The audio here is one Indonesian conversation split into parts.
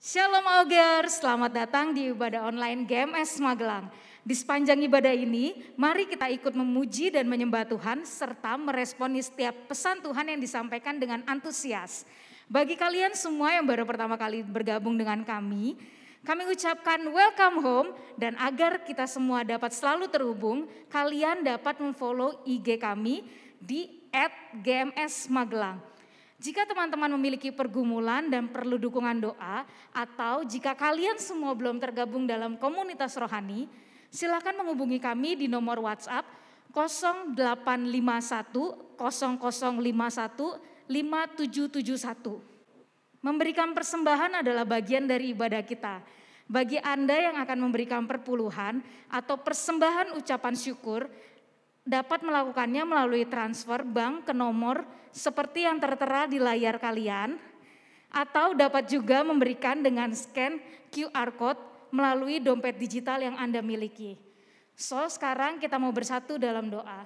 Shalom Auger, selamat datang di ibadah online GMS Magelang. Di sepanjang ibadah ini, mari kita ikut memuji dan menyembah Tuhan serta meresponi setiap pesan Tuhan yang disampaikan dengan antusias. Bagi kalian semua yang baru pertama kali bergabung dengan kami ucapkan welcome home dan agar kita semua dapat selalu terhubung, kalian dapat memfollow IG kami di @gmsmagelang. Jika teman-teman memiliki pergumulan dan perlu dukungan doa, atau jika kalian semua belum tergabung dalam komunitas rohani, silakan menghubungi kami di nomor WhatsApp 0851 0051 5771. Memberikan persembahan adalah bagian dari ibadah kita. Bagi Anda yang akan memberikan perpuluhan atau persembahan ucapan syukur, dapat melakukannya melalui transfer bank ke nomor seperti yang tertera di layar kalian, atau dapat juga memberikan dengan scan QR Code melalui dompet digital yang Anda miliki. So, sekarang kita mau bersatu dalam doa.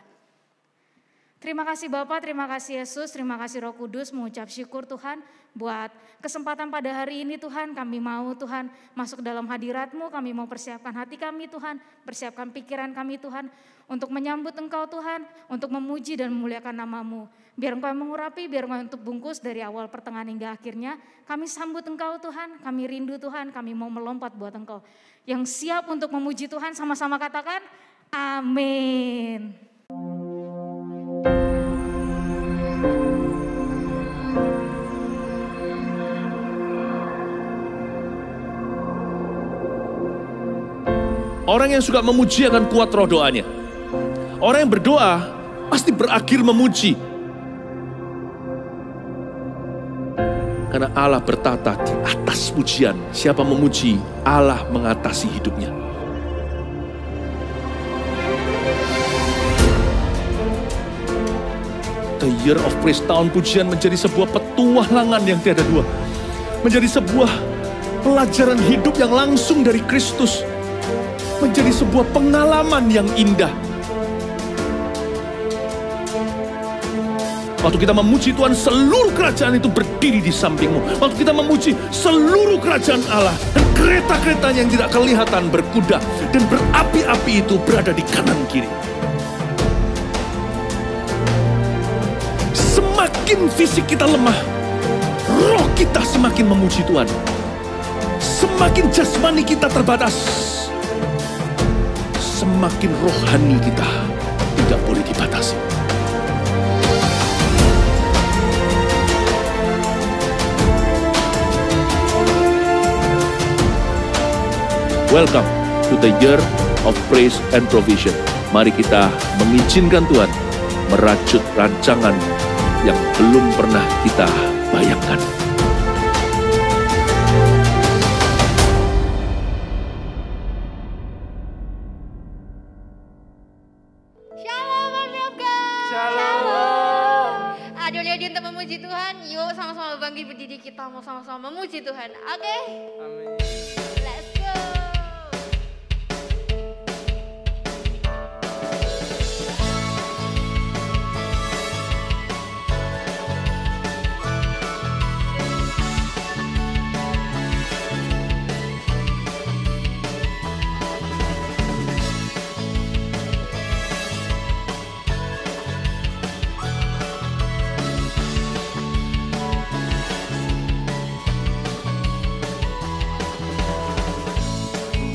Terima kasih Bapak, terima kasih Yesus, terima kasih Roh Kudus, mengucap syukur Tuhan buat kesempatan pada hari ini Tuhan. Kami mau Tuhan masuk dalam hadirat-Mu, kami mau persiapkan hati kami Tuhan, persiapkan pikiran kami Tuhan untuk menyambut Engkau Tuhan, untuk memuji dan memuliakan nama-Mu. Biar Engkau mengurapi, biar Engkau untuk bungkus dari awal pertengahan hingga akhirnya. Kami sambut Engkau Tuhan, kami rindu Tuhan, kami mau melompat buat Engkau. Yang siap untuk memuji Tuhan sama-sama katakan amin. Orang yang suka memuji akan kuat roh doanya. Orang yang berdoa pasti berakhir memuji. Karena Allah bertata di atas pujian. Siapa memuji, Allah mengatasi hidupnya. The Year of Praise, tahun pujian menjadi sebuah petualangan yang tiada dua. Menjadi sebuah pelajaran hidup yang langsung dari Kristus. Menjadi sebuah pengalaman yang indah. Waktu kita memuji Tuhan, seluruh kerajaan itu berdiri di sampingmu. Waktu kita memuji, seluruh kerajaan Allah dan kereta-keretanya yang tidak kelihatan berkuda dan berapi-api itu berada di kanan kiri. Semakin fisik kita lemah, roh kita semakin memuji Tuhan. Semakin jasmani kita terbatas, semakin rohani kita tidak boleh dibatasi. Welcome to the Year of Praise and Provision. Mari kita mengizinkan Tuhan merajut rancangan yang belum pernah kita bayangkan. Untuk memuji Tuhan, yuk sama-sama bangkit berdiri, kita mau sama-sama memuji Tuhan. Oke? Amin. Let's go.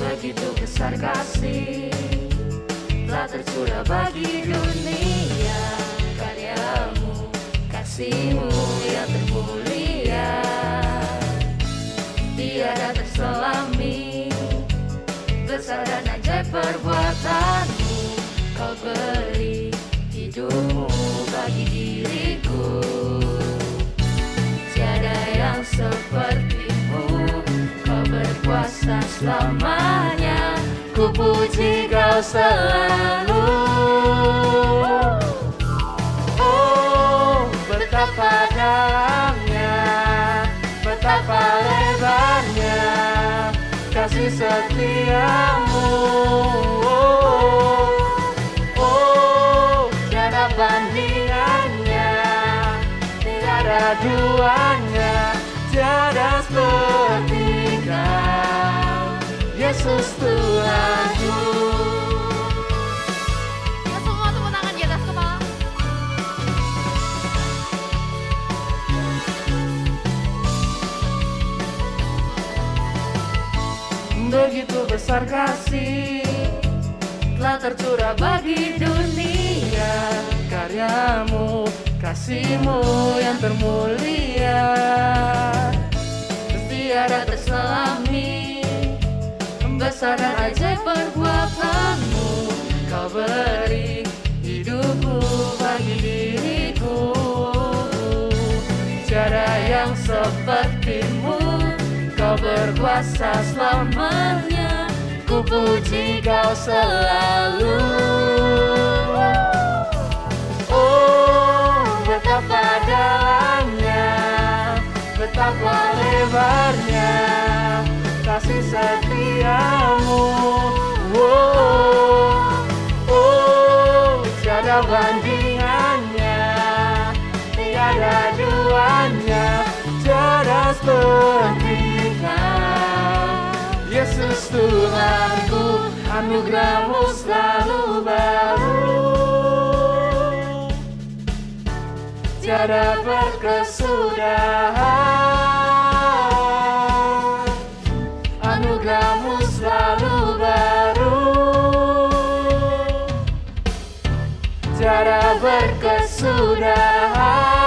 Begitu besar kasih telah tercurah bagi dunia, karyamu, kasihmu yang termulia, tiada terselami, besar dan ajaib perbuatanmu. Kau beri hidupmu bagi diriku, tiada yang sepertimu. Kau berkuasa selamanya, ku puji Kau selalu. Oh, betapa dalamnya, betapa lebarnya kasih setiamu. Oh, tiada bandingannya, tiada duanya, tiada seperti Begitu besar kasih telah tercurah bagi dunia, karyamu, kasihmu yang termulia, tiada terselami, besar dan ajaib perbuatanmu. Kau beri hidupku bagi diriku, tiada yang sepertimu. Kau berkuasa selamanya, ku puji kau selalu. Oh, betapa dalamnya, betapa lebarnya kasih setiamu. Oh, oh, tiada bandingannya, tiada duanya, tiada seperti Yesus Tuhanku, anugerahmu selalu baru, tiada berkesudahan. Anugerahmu selalu baru, tiada berkesudahan.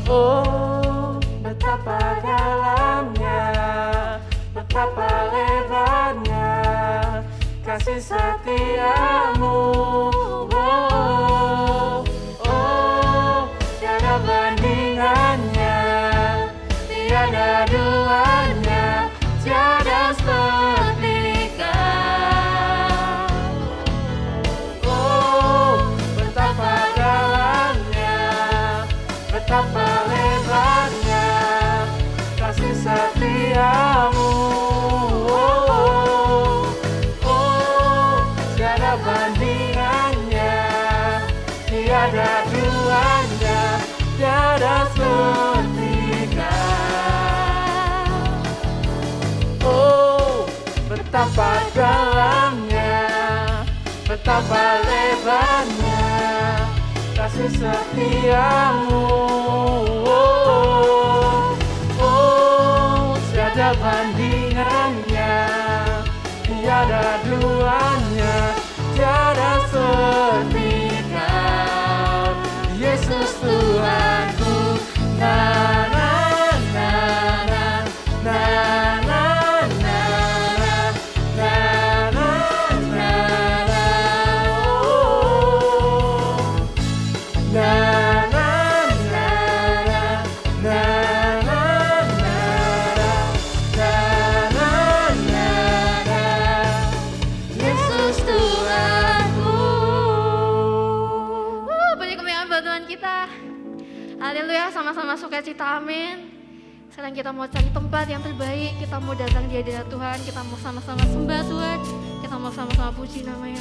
Oh, betapa dalamnya, betapa lebarnya kasih setiamu. Oh, oh, tiada bandingannya, tiada duanya, tiada seperti kau. Oh, betapa dalamnya, betapa lebarnya kasih setiamu. Oh, oh, tiada bandingannya, tiada duanya, tiada seperti kau. Oh, betapa dalamnya, betapa lebarnya kasih setiamu. Oh, oh, tiada bandingannya, tiada duanya, tiada seperti kau. Yesus Tuhanku, na na na na na na na na na na na. Oh, na na na na na na na na na. Yesus Tuhanku. Banyak kemuliaan buat Tuhan kita. Haleluya, sama-sama sukacita, amin. Sekarang kita mau cari tempat yang terbaik, kita mau datang di hadirat Tuhan, kita mau sama-sama sembah Tuhan, kita mau sama-sama puji namanya.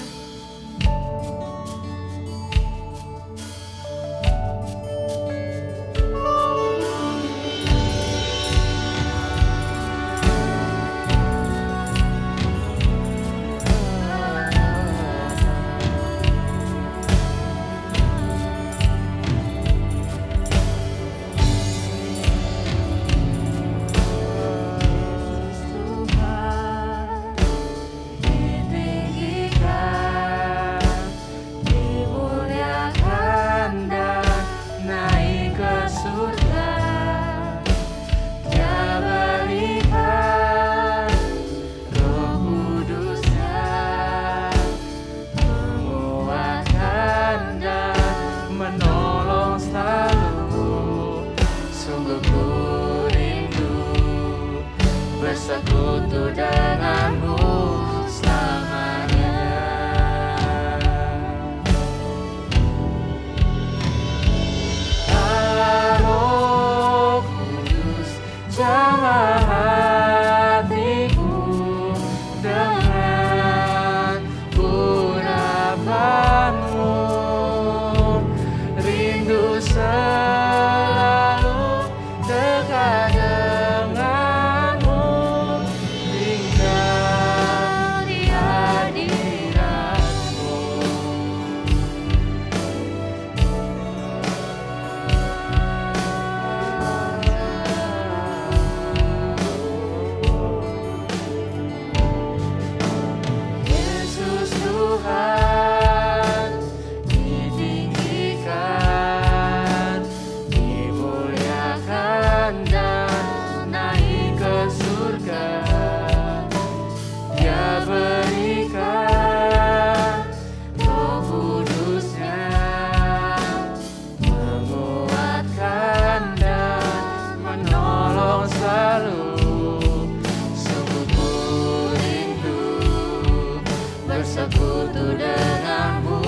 bersekutu denganmu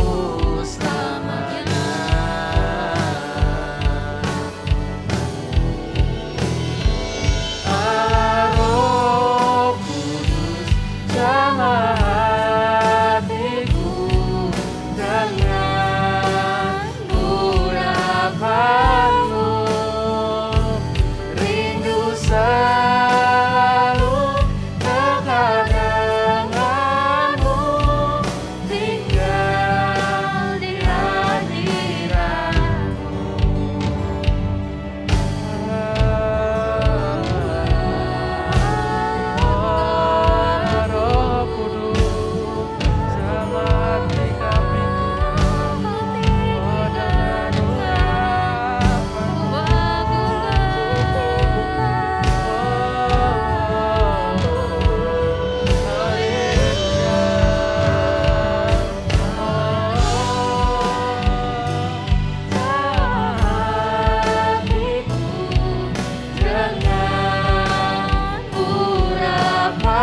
selamanya. Allah Roh Kudus, jamah hatiku dengan urapanmu, rindu selalu dekat denganmu, tinggal di hadiratmu. Roh Kudus, jamah hati kami dengan urapanmu,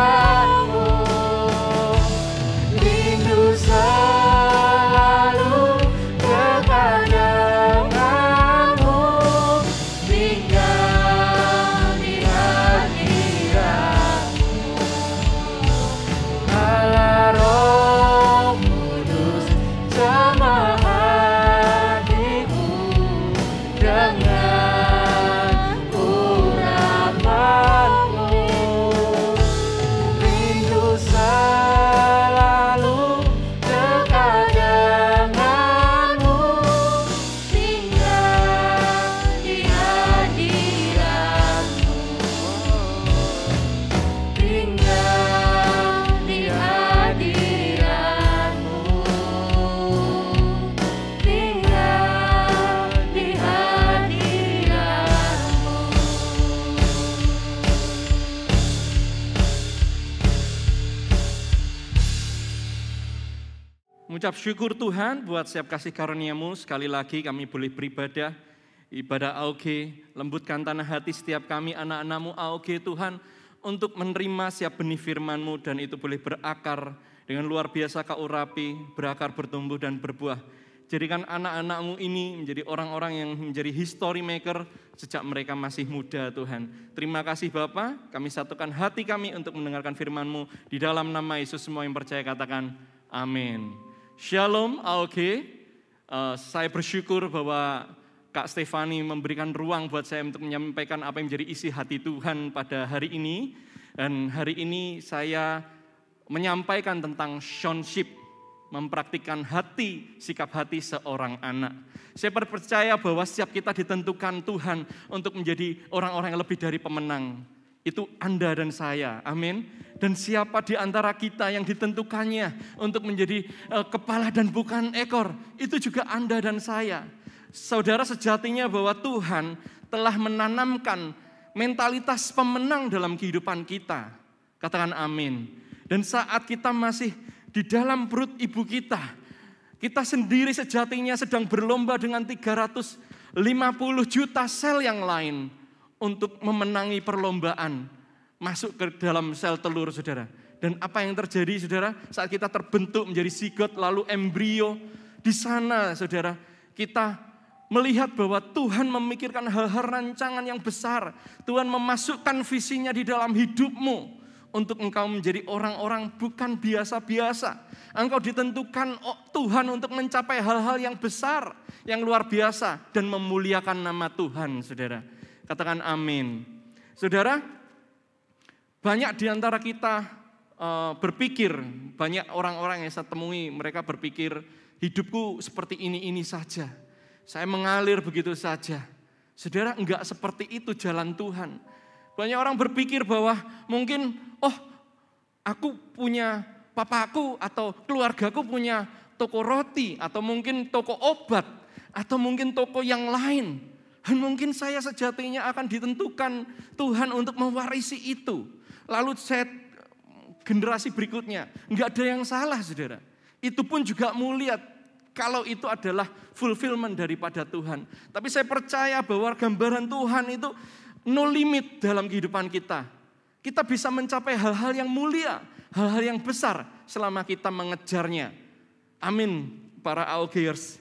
rindu selalu dekat denganmu, tinggal di hadiratmu. Allah Roh Kudus, jamah hatiku dengan urapanmu, rindu selalu dekat denganmu, tinggal di hadiratmu, tinggal di hadiratmu, tinggal di hadiratmu. Mengucap syukur Tuhan buat setiap kasih karunia-Mu. Sekali lagi kami boleh beribadah, ibadah AOG. Lembutkan tanah hati setiap kami anak-anak-Mu AOG Tuhan, untuk menerima setiap benih firman-Mu, dan itu boleh berakar dengan luar biasa Kau urapi, berakar, bertumbuh dan berbuah. Jadikan anak-anak-Mu ini menjadi orang-orang yang menjadi history maker sejak mereka masih muda Tuhan. Terima kasih Bapa, kami satukan hati kami untuk mendengarkan firman-Mu. Di dalam nama Yesus semua yang percaya katakan amin. Shalom AOG. Saya bersyukur bahwa Kak Stefani memberikan ruang buat saya untuk menyampaikan apa yang menjadi isi hati Tuhan pada hari ini. Dan hari ini saya menyampaikan tentang sonship, mempraktikkan hati, sikap hati seorang anak. Saya percaya bahwa setiap kita ditentukan Tuhan untuk menjadi orang-orang yang lebih dari pemenang. Itu Anda dan saya, amin. Dan siapa di antara kita yang ditentukannya untuk menjadi kepala dan bukan ekor, itu juga Anda dan saya. Saudara, sejatinya bahwa Tuhan telah menanamkan mentalitas pemenang dalam kehidupan kita. Katakan amin. Dan saat kita masih di dalam perut ibu kita sendiri sejatinya sedang berlomba dengan 350 juta sel yang lain untuk memenangi perlombaan masuk ke dalam sel telur, saudara. Dan apa yang terjadi, saudara, saat kita terbentuk menjadi zigot lalu embrio, di sana, saudara, kita melihat bahwa Tuhan memikirkan hal-hal rancangan yang besar. Tuhan memasukkan visinya di dalam hidupmu untuk engkau menjadi orang-orang bukan biasa-biasa. Engkau ditentukan Tuhan untuk mencapai hal-hal yang besar, yang luar biasa, dan memuliakan nama Tuhan, saudara. Katakan amin. Saudara, banyak di antara kita berpikir, banyak orang-orang yang saya temui, mereka berpikir, hidupku seperti ini saja. Saya mengalir begitu saja. Saudara, enggak seperti itu jalan Tuhan. Banyak orang berpikir bahwa mungkin, aku punya, papaku atau keluargaku punya toko roti, atau mungkin toko obat, atau mungkin toko yang lain. Dan mungkin saya sejatinya akan ditentukan Tuhan untuk mewarisi itu. Lalu generasi berikutnya, enggak ada yang salah, saudara. Itu pun juga mulia kalau itu adalah fulfillment daripada Tuhan. Tapi saya percaya bahwa gambaran Tuhan itu no limit dalam kehidupan kita. Kita bisa mencapai hal-hal yang mulia, hal-hal yang besar, selama kita mengejarnya. Amin, para AOG-ers.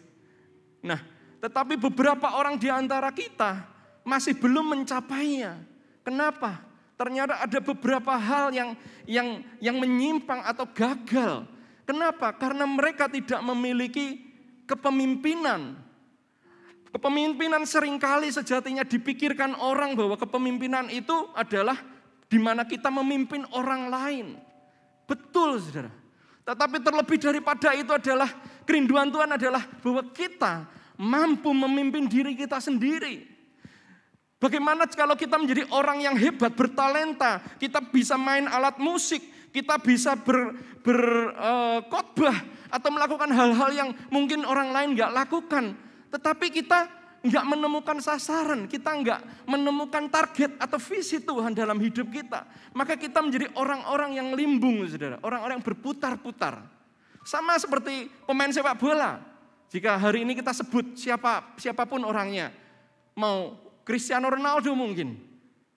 Nah, tetapi beberapa orang di antara kita masih belum mencapainya. Kenapa? Ternyata ada beberapa hal yang menyimpang atau gagal. Kenapa? Karena mereka tidak memiliki kepemimpinan. Kepemimpinan seringkali sejatinya dipikirkan orang bahwa kepemimpinan itu adalah di mana kita memimpin orang lain. Betul, saudara. Tetapi terlebih daripada itu adalah kerinduan Tuhan adalah bahwa kita mampu memimpin diri kita sendiri. Bagaimana kalau kita menjadi orang yang hebat, bertalenta, kita bisa main alat musik, kita bisa berkhotbah atau melakukan hal-hal yang mungkin orang lain nggak lakukan. Tetapi kita nggak menemukan sasaran, kita nggak menemukan target atau visi Tuhan dalam hidup kita. Maka kita menjadi orang-orang yang limbung, saudara. Orang-orang yang berputar-putar. Sama seperti pemain sepak bola. Jika hari ini kita sebut siapapun orangnya, mau Cristiano Ronaldo mungkin.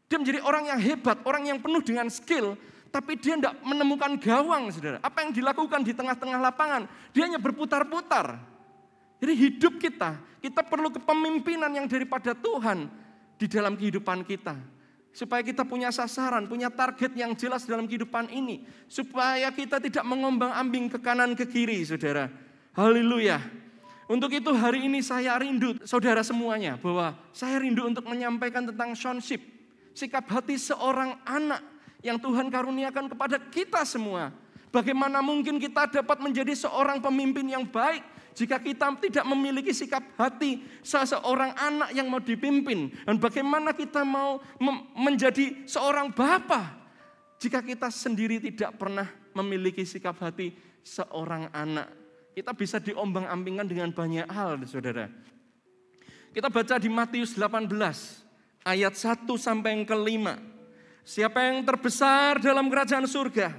Dia menjadi orang yang hebat, orang yang penuh dengan skill, tapi dia tidak menemukan gawang, saudara. Apa yang dilakukan di tengah-tengah lapangan, dia hanya berputar-putar. Jadi hidup kita perlu kepemimpinan yang daripada Tuhan di dalam kehidupan kita. Supaya kita punya sasaran, punya target yang jelas dalam kehidupan ini. Supaya kita tidak mengombang-ambing ke kanan ke kiri, saudara. Haleluya. Untuk itu hari ini saya rindu, saudara semuanya, bahwa saya rindu untuk menyampaikan tentang sonship. Sikap hati seorang anak yang Tuhan karuniakan kepada kita semua. Bagaimana mungkin kita dapat menjadi seorang pemimpin yang baik jika kita tidak memiliki sikap hati seorang anak yang mau dipimpin. Dan bagaimana kita mau menjadi seorang bapa jika kita sendiri tidak pernah memiliki sikap hati seorang anak. Kita bisa diombang-ambingkan dengan banyak hal, saudara. Kita baca di Matius 18, ayat 1 sampai yang ke-5. Siapa yang terbesar dalam kerajaan surga?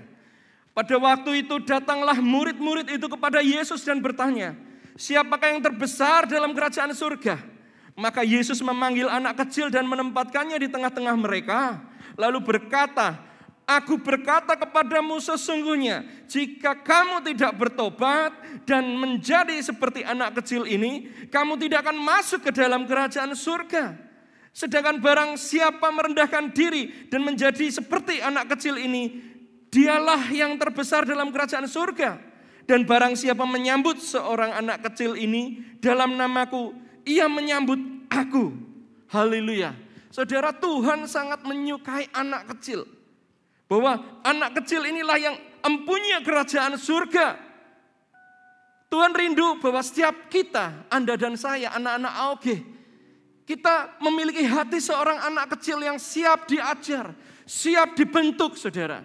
Pada waktu itu datanglah murid-murid itu kepada Yesus dan bertanya, siapakah yang terbesar dalam kerajaan surga? Maka Yesus memanggil anak kecil dan menempatkannya di tengah-tengah mereka. Lalu berkata, aku berkata kepadamu sesungguhnya, jika kamu tidak bertobat dan menjadi seperti anak kecil ini, kamu tidak akan masuk ke dalam kerajaan surga. Sedangkan barang siapa merendahkan diri dan menjadi seperti anak kecil ini, dialah yang terbesar dalam kerajaan surga. Dan barang siapa menyambut seorang anak kecil ini dalam namaku, ia menyambut aku. Haleluya. Saudara, Tuhan sangat menyukai anak kecil. Bahwa anak kecil inilah yang empunya kerajaan surga. Tuhan rindu bahwa setiap kita, Anda dan saya, anak-anak AOG, kita memiliki hati seorang anak kecil yang siap diajar, siap dibentuk, saudara.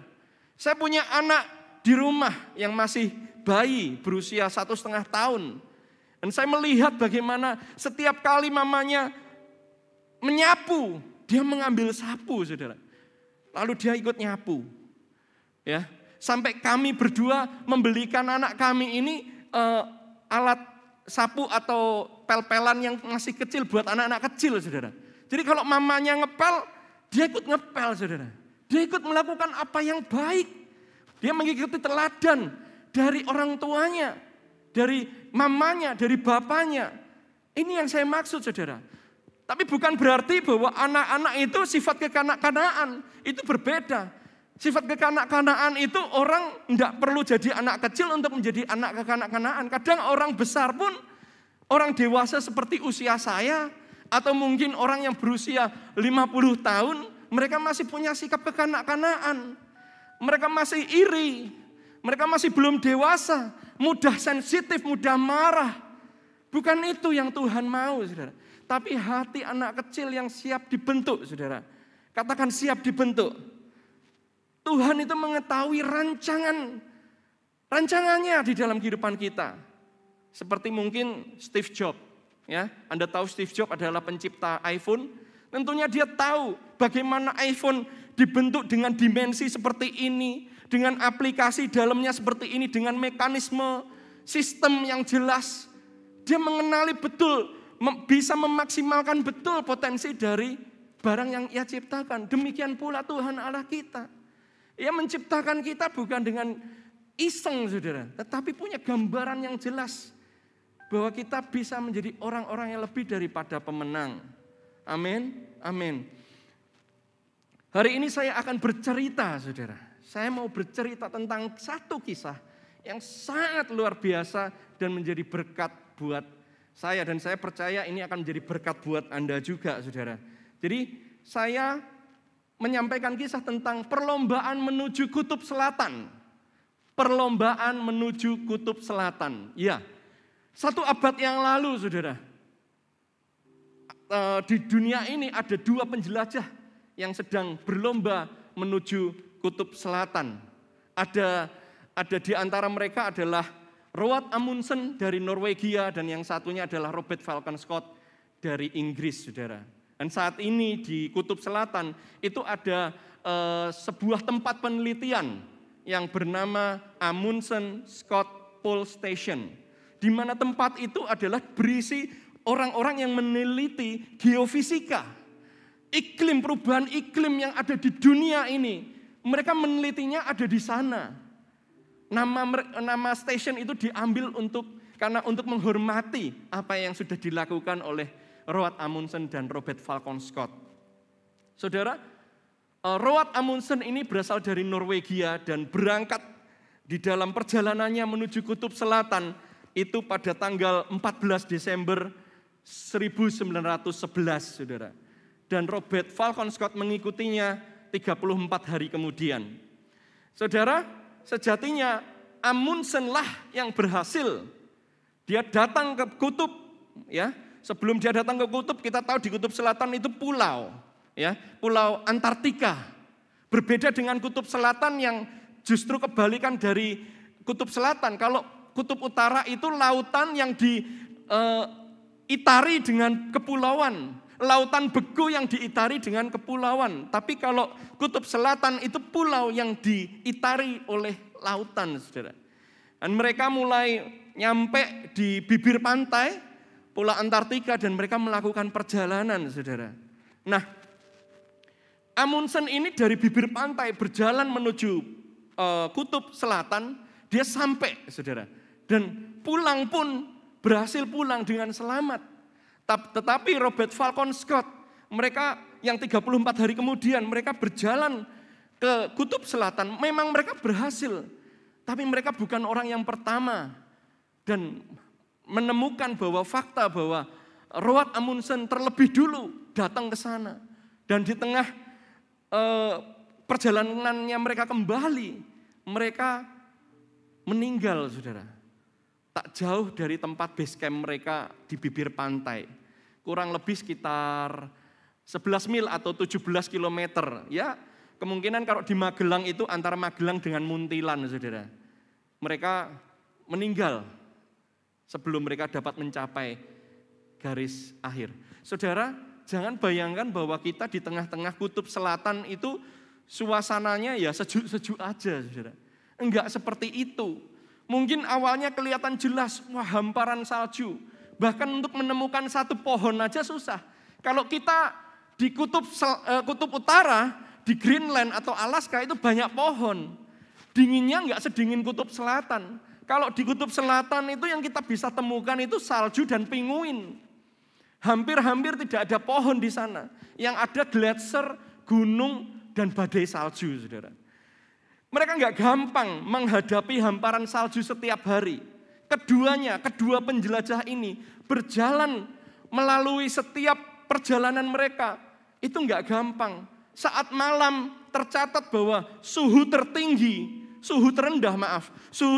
Saya punya anak di rumah yang masih bayi, berusia 1,5 tahun. Dan saya melihat bagaimana setiap kali mamanya menyapu, dia mengambil sapu, saudara. Lalu dia ikut nyapu. Ya, sampai kami berdua membelikan anak kami ini alat sapu atau pel-pelan yang masih kecil buat anak-anak kecil, saudara. Jadi kalau mamanya ngepel, dia ikut ngepel, saudara. Dia ikut melakukan apa yang baik. Dia mengikuti teladan dari orang tuanya, dari mamanya, dari bapaknya. Ini yang saya maksud, saudara. Tapi bukan berarti bahwa anak-anak itu sifat kekanak-kanaan. Itu berbeda. Sifat kekanak-kanaan itu orang tidak perlu jadi anak kecil untuk menjadi anak kekanak-kanaan. Kadang orang besar pun, orang dewasa seperti usia saya, atau mungkin orang yang berusia 50 tahun, mereka masih punya sikap kekanak-kanaan. Mereka masih iri, mereka masih belum dewasa, mudah sensitif, mudah marah. Bukan itu yang Tuhan mau, saudara. Tapi hati anak kecil yang siap dibentuk, saudara. Katakan siap dibentuk. Tuhan itu mengetahui rancangannya di dalam kehidupan kita. Seperti mungkin Steve Jobs. Ya, Anda tahu Steve Jobs adalah pencipta iPhone. Tentunya dia tahu bagaimana iPhone dibentuk dengan dimensi seperti ini. Dengan aplikasi dalamnya seperti ini. Dengan mekanisme sistem yang jelas. Dia mengenali betul, bisa memaksimalkan betul potensi dari barang yang ia ciptakan. Demikian pula Tuhan Allah kita. Ia menciptakan kita bukan dengan iseng saudara, tetapi punya gambaran yang jelas bahwa kita bisa menjadi orang-orang yang lebih daripada pemenang. Amin, amin. Hari ini saya akan bercerita saudara. Saya mau bercerita tentang satu kisah yang sangat luar biasa dan menjadi berkat buat saya. Dan saya percaya ini akan menjadi berkat buat Anda juga saudara. Jadi saya menyampaikan kisah tentang perlombaan menuju kutub selatan. Perlombaan menuju kutub selatan. Ya, 1 abad yang lalu saudara. Di dunia ini ada 2 penjelajah yang sedang berlomba menuju kutub selatan. Ada di antara mereka adalah Roald Amundsen dari Norwegia dan yang satunya adalah Robert Falcon Scott dari Inggris, saudara. Dan saat ini di kutub selatan itu ada sebuah tempat penelitian yang bernama Amundsen Scott Pole Station, di mana tempat itu adalah berisi orang-orang yang meneliti geofisika, perubahan iklim yang ada di dunia ini. Mereka menelitinya ada di sana. Nama station itu diambil untuk menghormati apa yang sudah dilakukan oleh Roald Amundsen dan Robert Falcon Scott. Saudara, Roald Amundsen ini berasal dari Norwegia dan berangkat di dalam perjalanannya menuju kutub selatan itu pada tanggal 14 Desember 1911, saudara. Dan Robert Falcon Scott mengikutinya 34 hari kemudian. Saudara, sejatinya Amundsen lah yang berhasil. Dia datang ke kutub, ya. Sebelum dia datang ke kutub, kita tahu di kutub selatan itu pulau, ya, pulau Antartika. Berbeda dengan kutub selatan yang justru kebalikan dari kutub selatan. Kalau kutub utara itu lautan yang diitari dengan kepulauan, lautan beku yang diitari dengan kepulauan. Tapi kalau kutub selatan itu pulau yang diitari oleh lautan, saudara. Dan mereka mulai nyampe di bibir pantai Pulau Antartika dan mereka melakukan perjalanan, saudara. Nah, Amundsen ini dari bibir pantai berjalan menuju kutub selatan, dia sampai, saudara. Dan pulang pun berhasil pulang dengan selamat. Tetapi Robert Falcon Scott, mereka yang 34 hari kemudian mereka berjalan ke kutub selatan, memang mereka berhasil. Tapi mereka bukan orang yang pertama dan menemukan bahwa fakta bahwa Roald Amundsen terlebih dulu datang ke sana. Dan di tengah perjalanannya mereka kembali, mereka meninggal, saudara. Tak jauh dari tempat base camp mereka di bibir pantai. Kurang lebih sekitar 11 mil atau 17 kilometer. Ya, kemungkinan kalau di Magelang itu antara Magelang dengan Muntilan, saudara. Mereka meninggal sebelum mereka dapat mencapai garis akhir. Saudara, jangan bayangkan bahwa kita di tengah-tengah kutub selatan itu suasananya ya sejuk-sejuk aja, saudara. Enggak seperti itu. Mungkin awalnya kelihatan jelas, wah hamparan salju. Bahkan untuk menemukan satu pohon aja susah. Kalau kita di kutub utara, di Greenland atau Alaska itu banyak pohon. Dinginnya enggak sedingin kutub selatan. Kalau di kutub selatan itu yang kita bisa temukan itu salju dan pinguin. Hampir-hampir tidak ada pohon di sana. Yang ada gletser, gunung, dan badai salju, saudara. Mereka enggak gampang menghadapi hamparan salju setiap hari. Kedua penjelajah ini berjalan melalui setiap perjalanan mereka. Itu enggak gampang. Saat malam tercatat bahwa suhu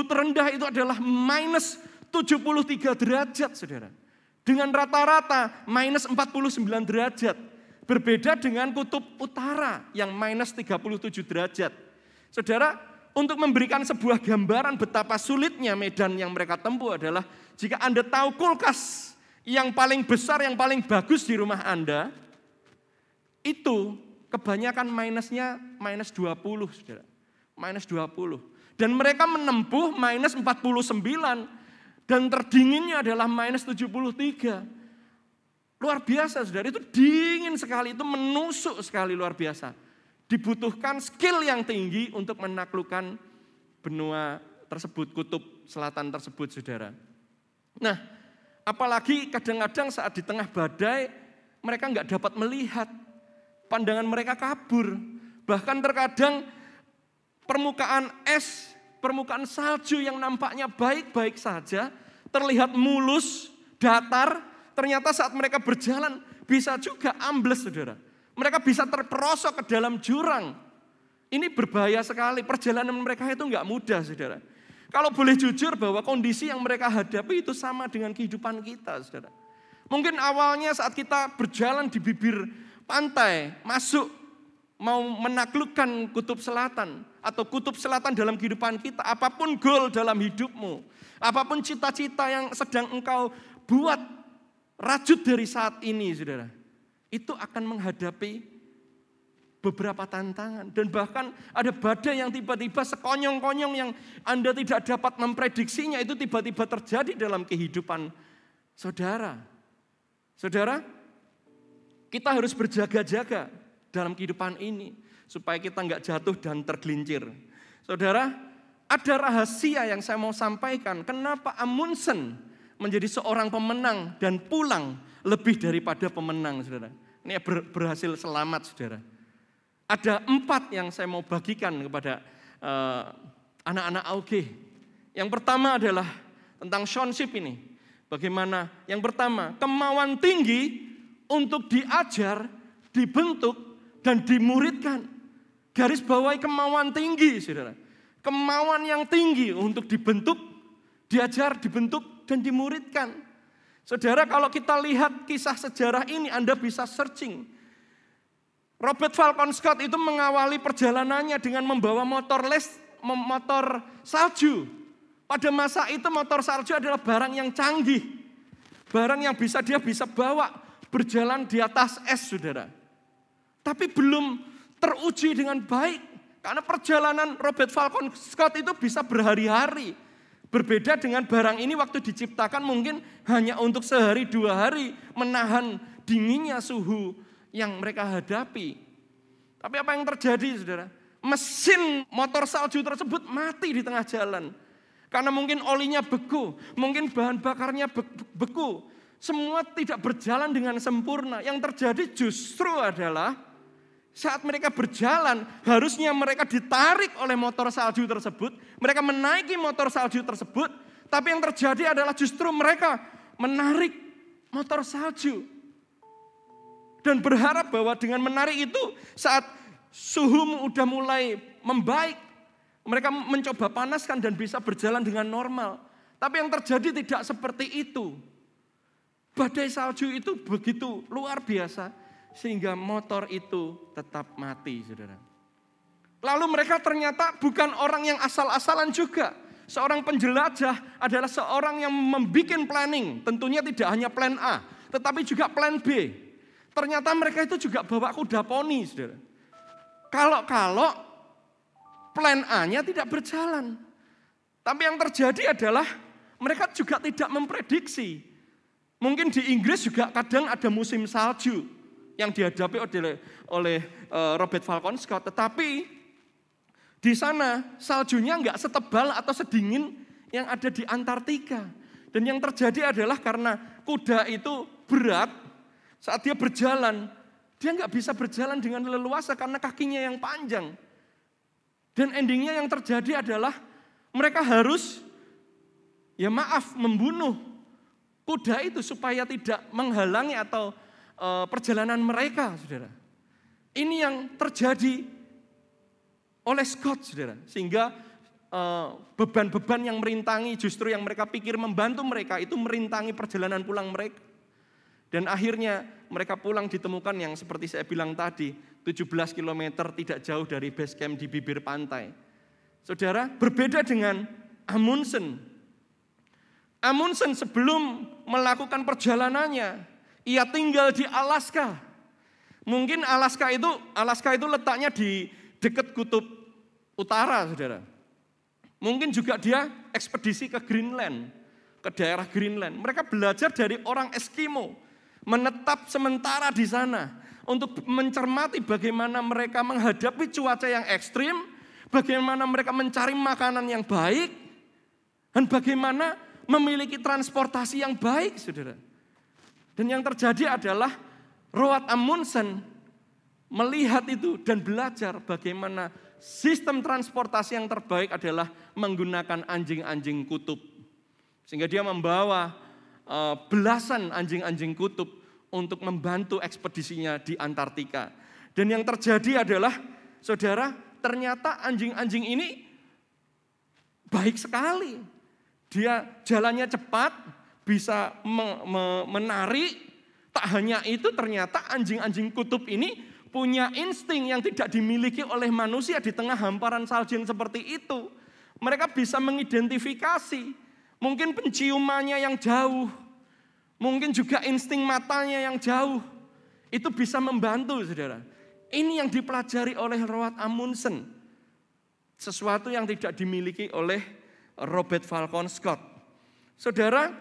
terendah itu adalah minus 73 derajat, saudara. Dengan rata-rata minus 49 derajat. Berbeda dengan kutub utara yang minus 37 derajat. Saudara, untuk memberikan sebuah gambaran betapa sulitnya medan yang mereka tempuh adalah jika Anda tahu kulkas yang paling besar, yang paling bagus di rumah Anda, itu kebanyakan minusnya minus 20, saudara. Minus 20. Dan mereka menempuh minus 49. Dan terdinginnya adalah minus 73. Luar biasa, saudara. Itu dingin sekali, itu menusuk sekali, luar biasa. Dibutuhkan skill yang tinggi untuk menaklukkan benua tersebut, kutub selatan tersebut, saudara. Nah, apalagi kadang-kadang saat di tengah badai, mereka nggak dapat melihat, pandangan mereka kabur. Bahkan terkadang permukaan es, permukaan salju yang nampaknya baik-baik saja, terlihat mulus, datar, ternyata saat mereka berjalan bisa juga ambles, saudara. Mereka bisa terperosok ke dalam jurang. Ini berbahaya sekali, perjalanan mereka itu nggak mudah, saudara. Kalau boleh jujur bahwa kondisi yang mereka hadapi itu sama dengan kehidupan kita, saudara. Mungkin awalnya saat kita berjalan di bibir pantai, masuk, mau menaklukkan kutub selatan, atau kutub selatan dalam kehidupan kita, apapun goal dalam hidupmu, apapun cita-cita yang sedang engkau buat, rajut dari saat ini, saudara, itu akan menghadapi beberapa tantangan. Dan bahkan ada badai yang tiba-tiba sekonyong-konyong yang Anda tidak dapat memprediksinya, itu tiba-tiba terjadi dalam kehidupan saudara. Saudara, kita harus berjaga-jaga dalam kehidupan ini, supaya kita nggak jatuh dan tergelincir. Saudara, ada rahasia yang saya mau sampaikan, kenapa Amundsen menjadi seorang pemenang dan pulang lebih daripada pemenang, saudara. Ini berhasil selamat, saudara. Ada 4 yang saya mau bagikan kepada anak-anak AUG. Yang pertama adalah tentang sonship ini. Bagaimana? Yang pertama, kemauan tinggi untuk diajar, dibentuk, dan dimuridkan. Garis bawahi kemauan tinggi, saudara. Kemauan yang tinggi untuk dibentuk, diajar, dibentuk, dan dimuridkan. Saudara, kalau kita lihat kisah sejarah ini, Anda bisa searching. Robert Falcon Scott itu mengawali perjalanannya dengan membawa motor salju. Pada masa itu motor salju adalah barang yang canggih. Barang yang dia bisa bawa berjalan di atas es, saudara. Tapi belum teruji dengan baik. Karena perjalanan Robert Falcon Scott itu bisa berhari-hari. Berbeda dengan barang ini waktu diciptakan mungkin hanya untuk sehari 2 hari menahan dinginnya suhu yang mereka hadapi. Tapi apa yang terjadi, saudara? Mesin motor salju tersebut mati di tengah jalan. Karena mungkin olinya beku, mungkin bahan bakarnya beku. Semua tidak berjalan dengan sempurna. Yang terjadi justru adalah saat mereka berjalan, harusnya mereka ditarik oleh motor salju tersebut. Mereka menaiki motor salju tersebut. Tapi yang terjadi adalah justru mereka menarik motor salju. Dan berharap bahwa dengan menarik itu saat suhu udah mulai membaik, mereka mencoba panaskan dan bisa berjalan dengan normal. Tapi yang terjadi tidak seperti itu. Badai salju itu begitu luar biasa sehingga motor itu tetap mati, saudara. Lalu mereka ternyata bukan orang yang asal-asalan juga. Seorang penjelajah adalah seorang yang membuat planning. Tentunya tidak hanya plan A, tetapi juga plan B. Ternyata mereka itu juga bawa kuda poni, saudara. Kalau plan A-nya tidak berjalan. Tapi yang terjadi adalah mereka juga tidak memprediksi. Mungkin di Inggris juga kadang ada musim salju yang dihadapi oleh Robert Falcon Scott. Tetapi di sana saljunya enggak setebal atau sedingin yang ada di Antartika. Dan yang terjadi adalah karena kuda itu berat, saat dia berjalan, dia nggak bisa berjalan dengan leluasa karena kakinya yang panjang. Dan endingnya yang terjadi adalah mereka harus, membunuh kuda itu supaya tidak menghalangi atau perjalanan mereka, saudara. Ini yang terjadi oleh Scott, saudara. Sehingga beban-beban yang merintangi justru yang mereka pikir membantu mereka itu merintangi perjalanan pulang mereka. Dan akhirnya mereka pulang ditemukan yang seperti saya bilang tadi, 17 km tidak jauh dari base camp di bibir pantai. Saudara, berbeda dengan Amundsen. Amundsen sebelum melakukan perjalanannya, ia tinggal di Alaska. Mungkin Alaska itu letaknya di dekat kutub utara, saudara. Mungkin juga dia ekspedisi ke Greenland, ke daerah Greenland. Mereka belajar dari orang Eskimo. Menetap sementara di sana untuk mencermati bagaimana mereka menghadapi cuaca yang ekstrim, bagaimana mereka mencari makanan yang baik, Dan bagaimana memiliki transportasi yang baik, saudara. Dan yang terjadi adalah Roald Amundsen melihat itu dan belajar bagaimana sistem transportasi yang terbaik adalah menggunakan anjing-anjing kutub. Sehingga dia membawa belasan anjing-anjing kutub untuk membantu ekspedisinya di Antartika. Dan yang terjadi adalah, saudara, ternyata anjing-anjing ini baik sekali. Dia jalannya cepat, bisa menari. Tak hanya itu, ternyata anjing-anjing kutub ini punya insting yang tidak dimiliki oleh manusia di tengah hamparan salju yang seperti itu. Mereka bisa mengidentifikasi, mungkin penciumannya yang jauh, mungkin juga insting matanya yang jauh. Itu bisa membantu, saudara. Ini yang dipelajari oleh Roald Amundsen. Sesuatu yang tidak dimiliki oleh Robert Falcon Scott. Saudara,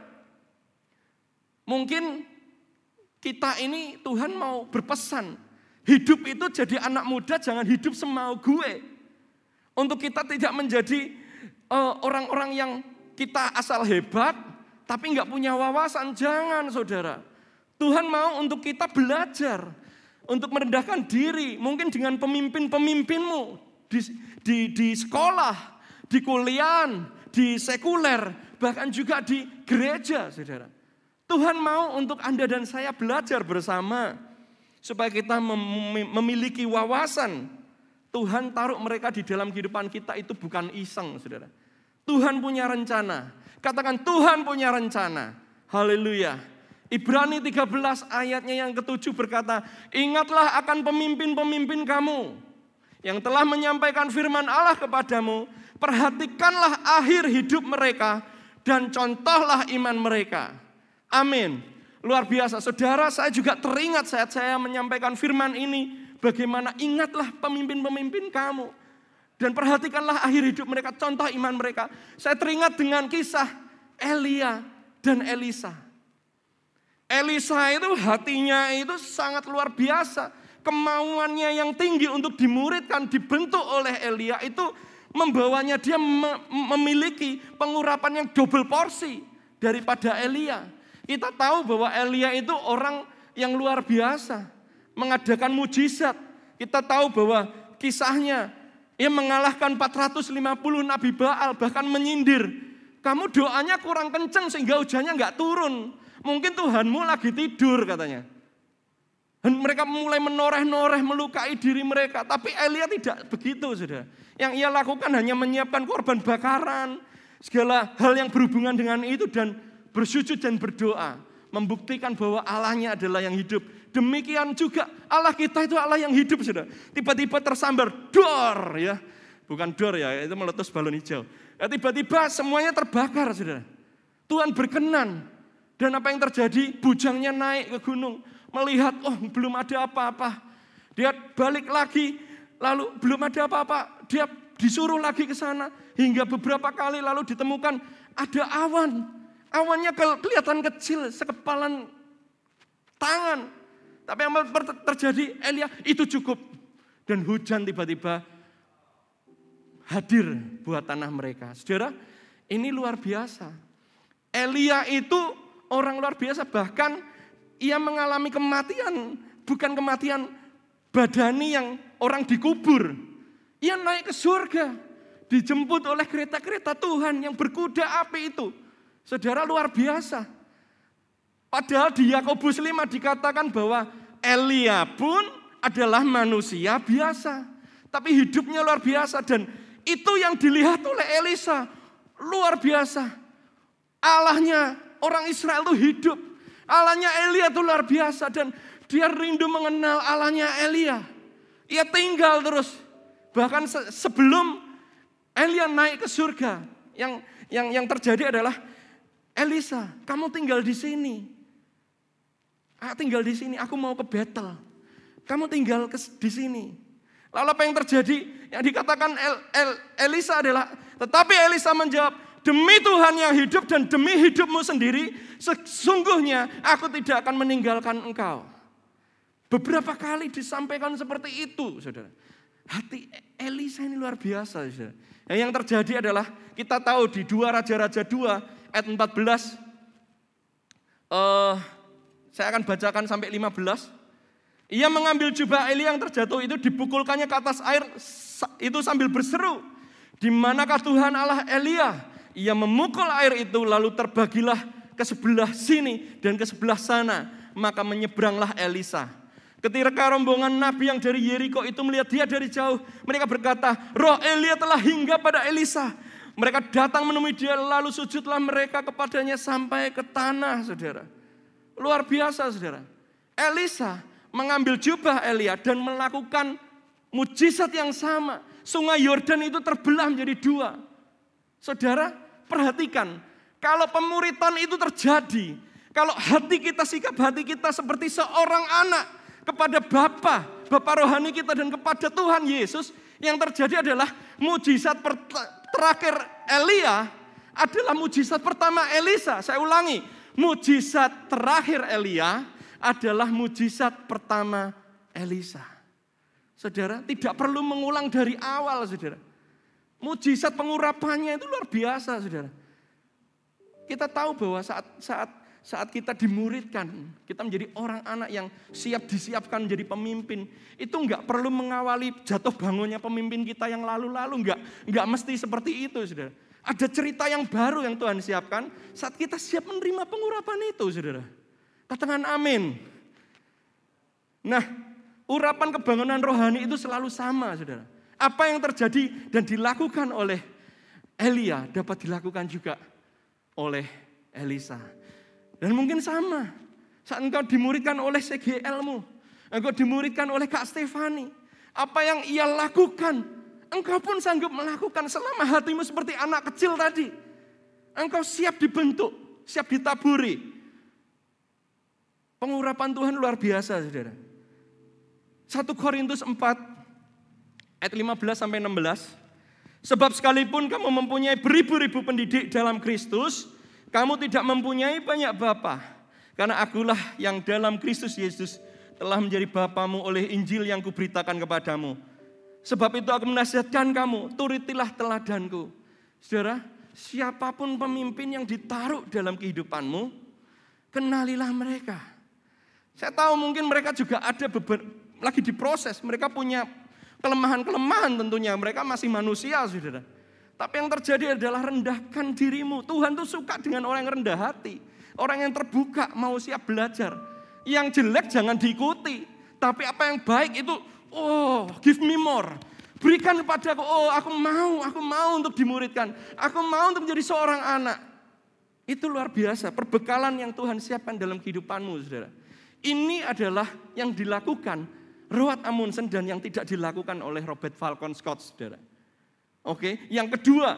mungkin kita ini Tuhan mau berpesan, hidup itu jadi anak muda jangan hidup semau gue. Untuk kita tidak menjadi orang-orang yang kita asal hebat, tapi nggak punya wawasan, jangan, saudara. Tuhan mau untuk kita belajar, untuk merendahkan diri, mungkin dengan pemimpin-pemimpinmu di sekolah, di kuliah, di sekuler, bahkan juga di gereja, saudara. Tuhan mau untuk Anda dan saya belajar bersama, supaya kita memiliki wawasan. Tuhan taruh mereka di dalam kehidupan kita itu bukan iseng, saudara. Tuhan punya rencana. Katakan Tuhan punya rencana. Haleluya. Ibrani 13 ayatnya yang ke-7 berkata, ingatlah akan pemimpin-pemimpin kamu yang telah menyampaikan firman Allah kepadamu. Perhatikanlah akhir hidup mereka dan contohlah iman mereka. Amin. Luar biasa. Saudara, saya juga teringat saat saya menyampaikan firman ini. Bagaimana ingatlah pemimpin-pemimpin kamu. Dan perhatikanlah akhir hidup mereka, contoh iman mereka. Saya teringat dengan kisah Elia dan Elisa. Elisa itu hatinya itu sangat luar biasa. Kemauannya yang tinggi untuk dimuridkan, dibentuk oleh Elia itu membawanya dia memiliki pengurapan yang double porsi daripada Elia. Kita tahu bahwa Elia itu orang yang luar biasa, mengadakan mujizat. Kita tahu bahwa kisahnya, ia mengalahkan 450 Nabi Baal, bahkan menyindir. Kamu doanya kurang kenceng sehingga hujannya nggak turun. Mungkin Tuhanmu lagi tidur katanya. Dan mereka mulai menoreh-noreh melukai diri mereka. Tapi Elia tidak begitu, saudara. Yang ia lakukan hanya menyiapkan korban bakaran, segala hal yang berhubungan dengan itu, dan bersujud dan berdoa. Membuktikan bahwa Allahnya adalah yang hidup. Demikian juga Allah kita itu Allah yang hidup, saudara. Tiba-tiba tersambar, dor ya. Bukan dor ya, itu meletus balon hijau. Ya, tiba-tiba semuanya terbakar, saudara. Tuhan berkenan. Dan apa yang terjadi? Bujangnya naik ke gunung. Melihat, oh belum ada apa-apa. Dia balik lagi, lalu belum ada apa-apa. Dia disuruh lagi ke sana. Hingga beberapa kali lalu ditemukan ada awan. Awannya kelihatan kecil, sekepalan tangan. Tapi yang terjadi, Elia, itu cukup. Dan hujan tiba-tiba hadir buat tanah mereka. Saudara, ini luar biasa. Elia itu orang luar biasa, bahkan ia mengalami kematian, bukan kematian badani yang orang dikubur. Ia naik ke surga, dijemput oleh kereta-kereta Tuhan yang berkuda api itu. Saudara, luar biasa. Padahal di Yakobus 5 dikatakan bahwa Elia pun adalah manusia biasa. Tapi hidupnya luar biasa, dan itu yang dilihat oleh Elisa. Luar biasa. Allahnya orang Israel itu hidup. Allahnya Elia itu luar biasa, dan dia rindu mengenal Allahnya Elia. Ia tinggal terus. Bahkan sebelum Elia naik ke surga, yang terjadi adalah, Elisa, kamu tinggal di sini. Tinggal di sini, aku mau ke Betel. Kamu tinggal di sini. Lalu apa yang terjadi? Yang dikatakan Elisa adalah, tetapi Elisa menjawab, demi Tuhan yang hidup dan demi hidupmu sendiri, sesungguhnya aku tidak akan meninggalkan engkau. Beberapa kali disampaikan seperti itu, saudara. Hati Elisa ini luar biasa, saudara. Nah, yang terjadi adalah kita tahu di 2 Raja-Raja 2 ayat 14. Saya akan bacakan sampai 15. Ia mengambil jubah Elia yang terjatuh itu, dipukulkannya ke atas air itu sambil berseru, "Di manakah Tuhan Allah Elia?" Ia memukul air itu, lalu terbagilah ke sebelah sini dan ke sebelah sana. Maka menyeberanglah Elisa. Ketika rombongan nabi yang dari Yeriko itu melihat dia dari jauh, mereka berkata, "Roh Elia telah hingga pada Elisa." Mereka datang menemui dia, lalu sujudlah mereka kepadanya sampai ke tanah, saudara. Luar biasa, saudara. Elisa mengambil jubah Elia dan melakukan mujizat yang sama. Sungai Yordan itu terbelah menjadi 2. Saudara, perhatikan, kalau pemuritan itu terjadi, kalau hati kita, sikap hati kita seperti seorang anak kepada Bapa rohani kita dan kepada Tuhan Yesus, yang terjadi adalah mujizat terakhir Elia adalah mujizat pertama Elisa. Saya ulangi, mujizat terakhir Elia adalah mujizat pertama Elisa. Saudara, tidak perlu mengulang dari awal, saudara. Mujizat pengurapannya itu luar biasa, saudara. Kita tahu bahwa saat kita dimuridkan, kita menjadi orang anak yang siap disiapkan menjadi pemimpin, itu enggak perlu mengawali jatuh bangunnya pemimpin kita yang lalu-lalu, enggak mesti seperti itu, saudara. Ada cerita yang baru yang Tuhan siapkan saat kita siap menerima pengurapan itu, saudara. Katakan amin. Nah, urapan kebangunan rohani itu selalu sama, saudara. Apa yang terjadi dan dilakukan oleh Elia dapat dilakukan juga oleh Elisa. Dan mungkin sama, saat engkau dimuridkan oleh CGL-mu, engkau dimuridkan oleh Kak Stefani, apa yang ia lakukan, engkau pun sanggup melakukan selama hatimu seperti anak kecil tadi. Engkau siap dibentuk, siap ditaburi. Pengurapan Tuhan luar biasa, saudara. 1 Korintus 4 ayat 15-16. Sebab sekalipun kamu mempunyai beribu-ribu pendidik dalam Kristus, kamu tidak mempunyai banyak bapa. Karena akulah yang dalam Kristus Yesus telah menjadi bapamu oleh Injil yang kuberitakan kepadamu. Sebab itu aku menasihatkan kamu, turutilah teladanku. Saudara, siapapun pemimpin yang ditaruh dalam kehidupanmu, kenalilah mereka. Saya tahu mungkin mereka juga ada lagi diproses. Mereka punya kelemahan-kelemahan tentunya. Mereka masih manusia, saudara. Tapi yang terjadi adalah rendahkan dirimu. Tuhan tuh suka dengan orang yang rendah hati. Orang yang terbuka, mau siap belajar. Yang jelek jangan diikuti. Tapi apa yang baik itu, give me more. Berikan kepadaku, aku mau untuk dimuridkan. Aku mau untuk menjadi seorang anak. Itu luar biasa, perbekalan yang Tuhan siapkan dalam kehidupanmu, saudara. Ini adalah yang dilakukan Roald Amundsen dan yang tidak dilakukan oleh Robert Falcon Scott, saudara. Oke, yang kedua,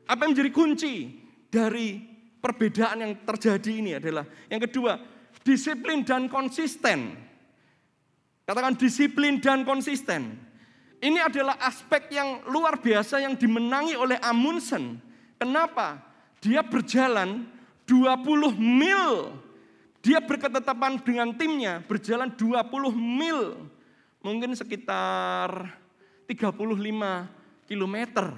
apa yang menjadi kunci dari perbedaan yang terjadi ini adalah yang kedua, disiplin dan konsisten. Katakan disiplin dan konsisten. Ini adalah aspek yang luar biasa yang dimenangi oleh Amundsen. Kenapa? Dia berjalan 20 mil. Dia berketetapan dengan timnya, berjalan 20 mil. Mungkin sekitar 35 kilometer.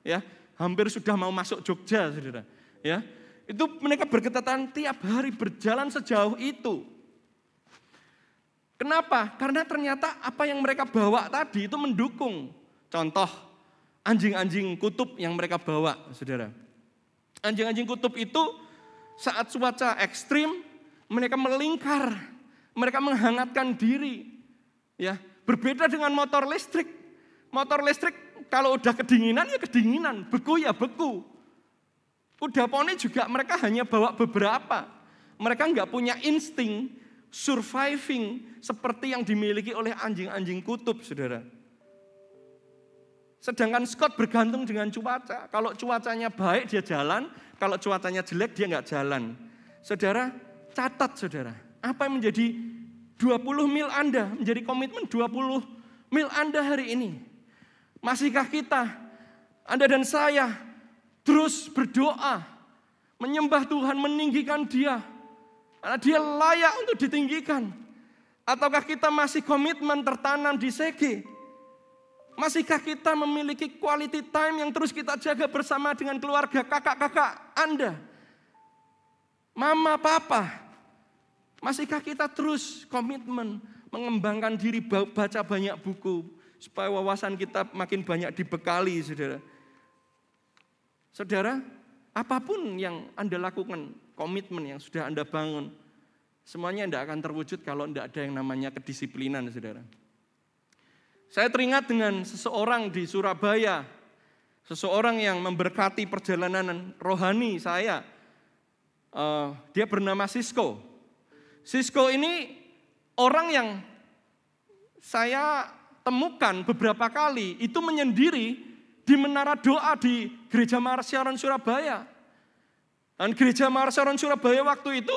Ya, hampir sudah mau masuk Jogja, saudara. Ya, itu mereka berketetapan tiap hari berjalan sejauh itu. Kenapa? Karena ternyata apa yang mereka bawa tadi itu mendukung. Contoh, anjing-anjing kutub yang mereka bawa, saudara. Anjing-anjing kutub itu saat cuaca ekstrim, mereka melingkar, mereka menghangatkan diri. Ya, berbeda dengan motor listrik. Motor listrik kalau udah kedinginan ya kedinginan, beku ya beku. Kuda poni juga mereka hanya bawa beberapa. Mereka enggak punya insting surviving seperti yang dimiliki oleh anjing-anjing kutub, saudara. Sedangkan Scott bergantung dengan cuaca. Kalau cuacanya baik dia jalan, kalau cuacanya jelek dia enggak jalan. Saudara, catat saudara, apa yang menjadi 20 mil Anda, menjadi komitmen 20 mil Anda hari ini. Masihkah kita, Anda dan saya, terus berdoa, menyembah Tuhan, meninggikan Dia, karena Dia layak untuk ditinggikan. Ataukah kita masih komitmen tertanam di CG, Masihkah kita memiliki quality time yang terus kita jaga bersama dengan keluarga, kakak-kakak Anda? Mama, papa. Masihkah kita terus komitmen mengembangkan diri, baca banyak buku, supaya wawasan kita makin banyak dibekali, saudara. Saudara, apapun yang Anda lakukan, komitmen yang sudah Anda bangun, semuanya tidak akan terwujud kalau tidak ada yang namanya kedisiplinan, saudara. Saya teringat dengan seseorang di Surabaya, seseorang yang memberkati perjalanan rohani saya. Dia bernama Sisko. Sisko ini orang yang saya temukan beberapa kali itu menyendiri di menara doa di Gereja Marsyaron Surabaya. Dan Gereja Marsyaron Surabaya waktu itu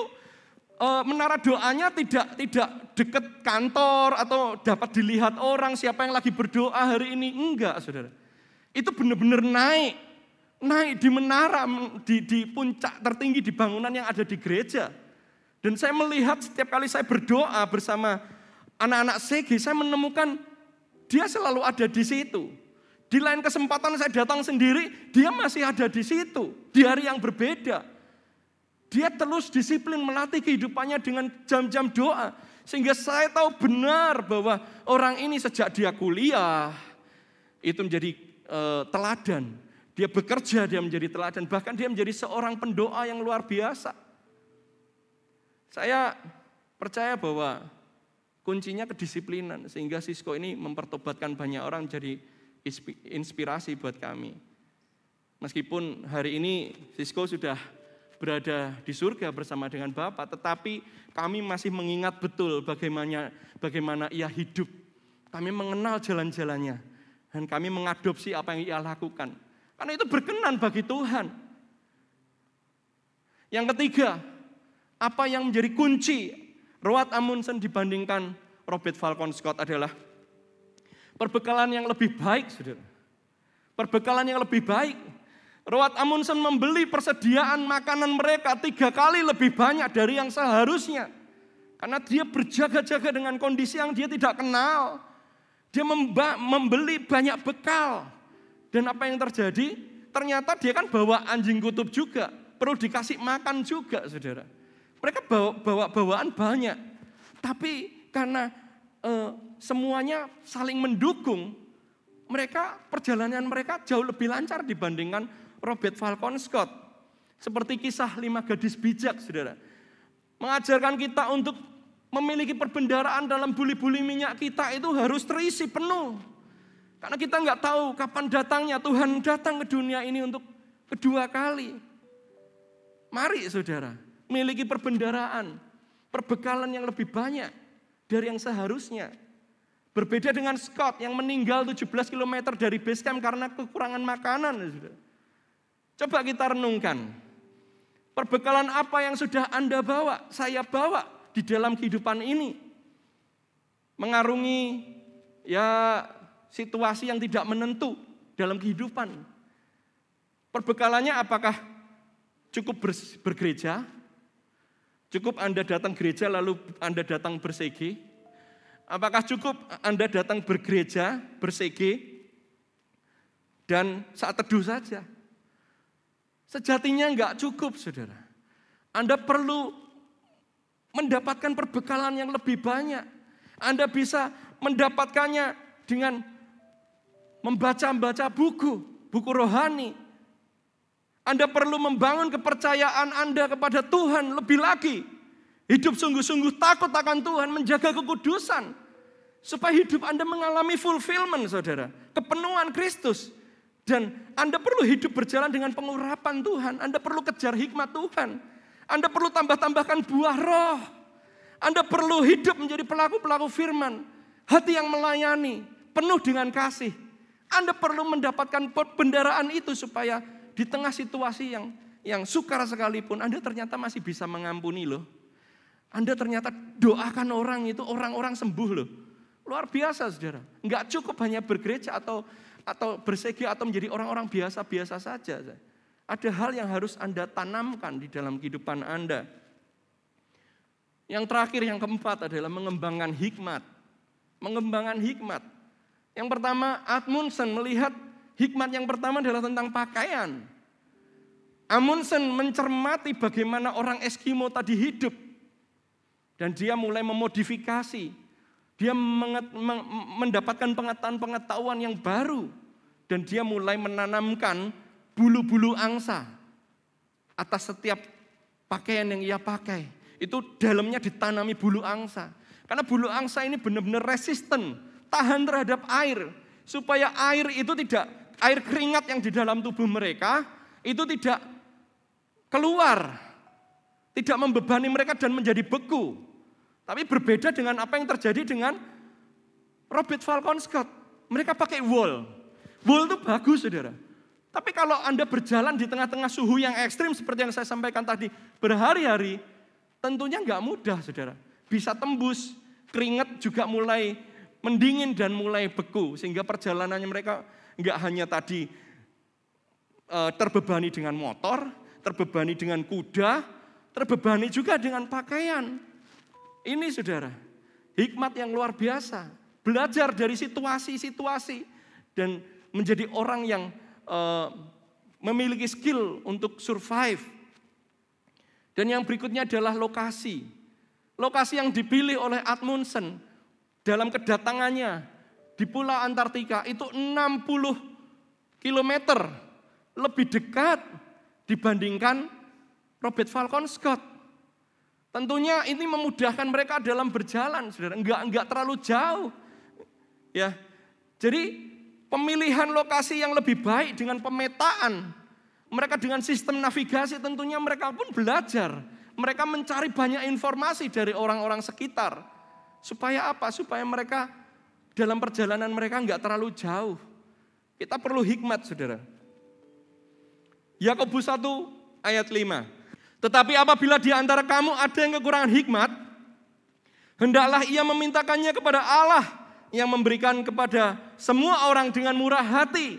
menara doanya tidak dekat kantor atau dapat dilihat orang siapa yang lagi berdoa hari ini. Enggak, saudara. Itu benar-benar naik di menara, di puncak tertinggi di bangunan yang ada di gereja. Dan saya melihat setiap kali saya berdoa bersama anak-anak SG, saya menemukan dia selalu ada di situ. Di lain kesempatan saya datang sendiri, dia masih ada di situ, di hari yang berbeda. Dia terus disiplin melatih kehidupannya dengan jam-jam doa. Sehingga saya tahu benar bahwa orang ini sejak dia kuliah, itu menjadi teladan. Dia bekerja, dia menjadi teladan. Bahkan dia menjadi seorang pendoa yang luar biasa. Saya percaya bahwa kuncinya kedisiplinan. Sehingga Sisko ini mempertobatkan banyak orang, jadi inspirasi buat kami. Meskipun hari ini Sisko sudah berada di surga bersama dengan Bapa, tetapi kami masih mengingat betul bagaimana ia hidup. Kami mengenal jalan-jalannya dan kami mengadopsi apa yang ia lakukan. Karena itu berkenan bagi Tuhan. Yang ketiga, apa yang menjadi kunci Roald Amundsen dibandingkan Robert Falcon Scott adalah perbekalan yang lebih baik, saudara. Perbekalan yang lebih baik. Roald Amundsen membeli persediaan makanan mereka 3 kali lebih banyak dari yang seharusnya. Karena dia berjaga-jaga dengan kondisi yang dia tidak kenal. Dia membeli banyak bekal. Dan apa yang terjadi? Ternyata dia kan bawa anjing kutub juga. Perlu dikasih makan juga, saudara. Mereka bawa bawaan banyak. Tapi karena semuanya saling mendukung, perjalanan mereka jauh lebih lancar dibandingkan Robert Falcon Scott. Seperti kisah 5 gadis bijak, saudara. Mengajarkan kita untuk memiliki perbendaharaan dalam buli-buli minyak kita itu harus terisi penuh. Karena kita nggak tahu kapan datangnya. Tuhan datang ke dunia ini untuk kedua kali. Mari, saudara, miliki perbendaharaan, perbekalan yang lebih banyak dari yang seharusnya. Berbeda dengan Scott yang meninggal 17 km dari base camp karena kekurangan makanan, saudara. Coba kita renungkan, perbekalan apa yang sudah Anda bawa, saya bawa di dalam kehidupan ini. Mengarungi situasi yang tidak menentu dalam kehidupan. Perbekalannya apakah cukup bergereja? Cukup Anda datang gereja lalu Anda datang bersege? Apakah cukup Anda datang bergereja, bersege, dan saat teduh saja? Sejatinya enggak cukup, saudara. Anda perlu mendapatkan perbekalan yang lebih banyak. Anda bisa mendapatkannya dengan membaca buku rohani. Anda perlu membangun kepercayaan Anda kepada Tuhan lebih lagi. Hidup sungguh-sungguh takut akan Tuhan, menjaga kekudusan. Supaya hidup Anda mengalami fulfillment, saudara. Kepenuhan Kristus. Dan Anda perlu hidup berjalan dengan pengurapan Tuhan. Anda perlu kejar hikmat Tuhan. Anda perlu tambahkan buah roh. Anda perlu hidup menjadi pelaku-pelaku firman. Hati yang melayani, penuh dengan kasih. Anda perlu mendapatkan bendaraan itu supaya di tengah situasi yang sukar sekalipun, Anda ternyata masih bisa mengampuni loh. Anda ternyata doakan orang itu, orang-orang sembuh loh. Luar biasa, saudara. Enggak cukup hanya bergereja atau bersegi atau menjadi orang-orang biasa-biasa saja. Ada hal yang harus Anda tanamkan di dalam kehidupan Anda. Yang terakhir, yang keempat adalah mengembangkan hikmat. Mengembangkan hikmat. Yang pertama, Amundsen melihat hikmat yang pertama adalah tentang pakaian. Amundsen mencermati bagaimana orang Eskimo tadi hidup. Dan dia mulai memodifikasi. Dia mendapatkan pengetahuan yang baru. Dan dia mulai menanamkan bulu-bulu angsa atas setiap pakaian yang ia pakai. Itu dalamnya ditanami bulu angsa. Karena bulu angsa ini benar-benar resisten, tahan terhadap air. Supaya air itu tidak, air keringat yang di dalam tubuh mereka, itu tidak keluar. Tidak membebani mereka dan menjadi beku. Tapi berbeda dengan apa yang terjadi dengan Robert Falcon Scott. Mereka pakai wool. Wool itu bagus, saudara. Tapi kalau Anda berjalan di tengah-tengah suhu yang ekstrim seperti yang saya sampaikan tadi, berhari-hari, tentunya nggak mudah, saudara. Bisa tembus, keringat juga mulai mendingin dan mulai beku. Sehingga perjalanannya mereka nggak hanya tadi terbebani dengan motor, terbebani dengan kuda, terbebani juga dengan pakaian. Ini, saudara, hikmat yang luar biasa. Belajar dari situasi-situasi dan menjadi orang yang memiliki skill untuk survive. Dan yang berikutnya adalah lokasi. Lokasi yang dipilih oleh Amundsen dalam kedatangannya di Pulau Antartika itu 60 km lebih dekat dibandingkan Robert Falcon Scott. Tentunya ini memudahkan mereka dalam berjalan, saudara. Enggak terlalu jauh. Ya, jadi pemilihan lokasi yang lebih baik dengan pemetaan. Mereka dengan sistem navigasi tentunya mereka pun belajar. Mereka mencari banyak informasi dari orang-orang sekitar. Supaya apa? Supaya mereka dalam perjalanan mereka enggak terlalu jauh. Kita perlu hikmat, saudara. Yakobus 1 ayat 5. Tetapi apabila di antara kamu ada yang kekurangan hikmat, hendaklah ia memintakannya kepada Allah yang memberikan kepada semua orang dengan murah hati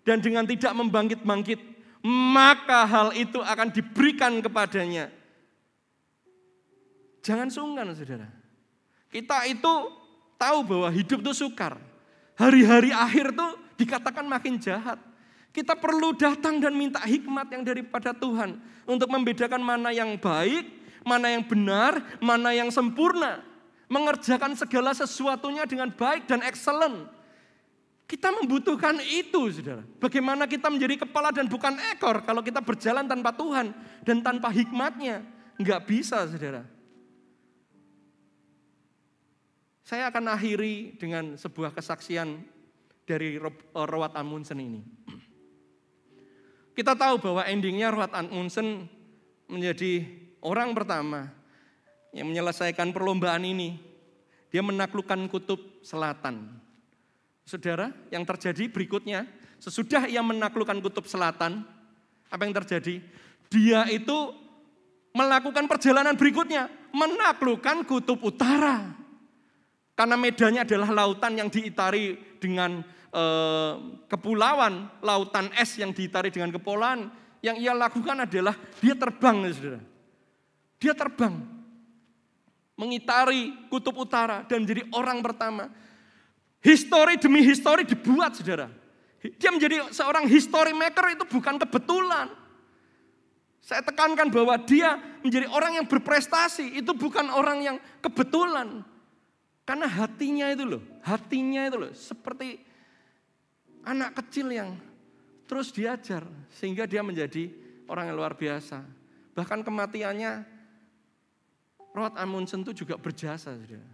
dan dengan tidak membangkit-bangkit, maka hal itu akan diberikan kepadanya. Jangan sungkan, saudara. Kita itu tahu bahwa hidup itu sukar. Hari-hari akhir itu dikatakan makin jahat. Kita perlu datang dan minta hikmat yang daripada Tuhan untuk membedakan mana yang baik, mana yang benar, mana yang sempurna. Mengerjakan segala sesuatunya dengan baik dan excellent. Kita membutuhkan itu, saudara. Bagaimana kita menjadi kepala dan bukan ekor kalau kita berjalan tanpa Tuhan dan tanpa hikmatnya. Enggak bisa, saudara. Saya akan akhiri dengan sebuah kesaksian dari Roald Amundsen ini. Kita tahu bahwa endingnya Roald Amundsen menjadi orang pertama yang menyelesaikan perlombaan ini. Dia menaklukkan kutub selatan. Saudara, yang terjadi berikutnya, sesudah ia menaklukkan kutub selatan, apa yang terjadi? Dia itu melakukan perjalanan berikutnya, menaklukkan kutub utara. Karena medannya adalah lautan yang diitari dengan kepulauan, lautan es yang diitari dengan kepulauan. Yang ia lakukan adalah dia terbang, saudara. Dia terbang, mengitari kutub utara dan menjadi orang pertama. Histori demi histori dibuat, saudara. Dia menjadi seorang history maker itu bukan kebetulan. Saya tekankan bahwa dia menjadi orang yang berprestasi itu bukan orang yang kebetulan. Karena hatinya itu loh seperti anak kecil yang terus diajar sehingga dia menjadi orang yang luar biasa. Bahkan kematiannya Roald Amundsen itu juga berjasa, saudara.